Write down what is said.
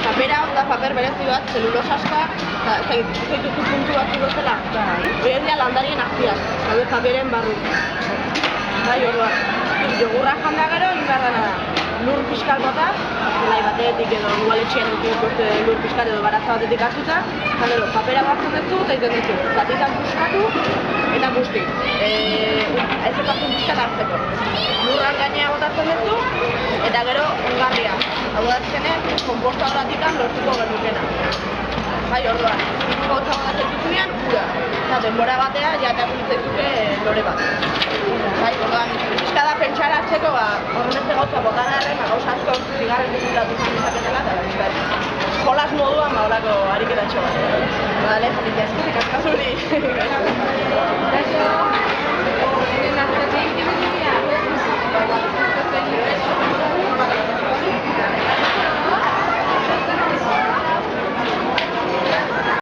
Papera da paper berezi bat, zelulosaska, zaitu puntu batzu bezala. Horiek dira landarien azpiak, daude paperen barru. Bai, orduan. Jogurra janda gero, egin behar dena da. Lur pixkal bota, zelai batetik edo ualetxean lur pixkal edo baratza batetik hartuta, eta gero, papera hartzen duzu eta egiten duzu. Zatitan puskatu eta guzti. Ez ekatzen pixkal hartzeko. Lurran gainea botatzen duzu, eta gero ongarria. Hau da azkenean, komposta horratikan lortuko genukena. Bai, orduan, hotza botatzen duzunean, ura. Eta denbora batea, jata guztetuke lore bat. Bai, orduan, pixka da pentsaratzeko, horren ez gauza botan arren, gauza asko zigarren dizulatu zantzaketela, eta jolas moduan, horako ariketatxo bat. Bale, eskerrik asko zuri. Gracias.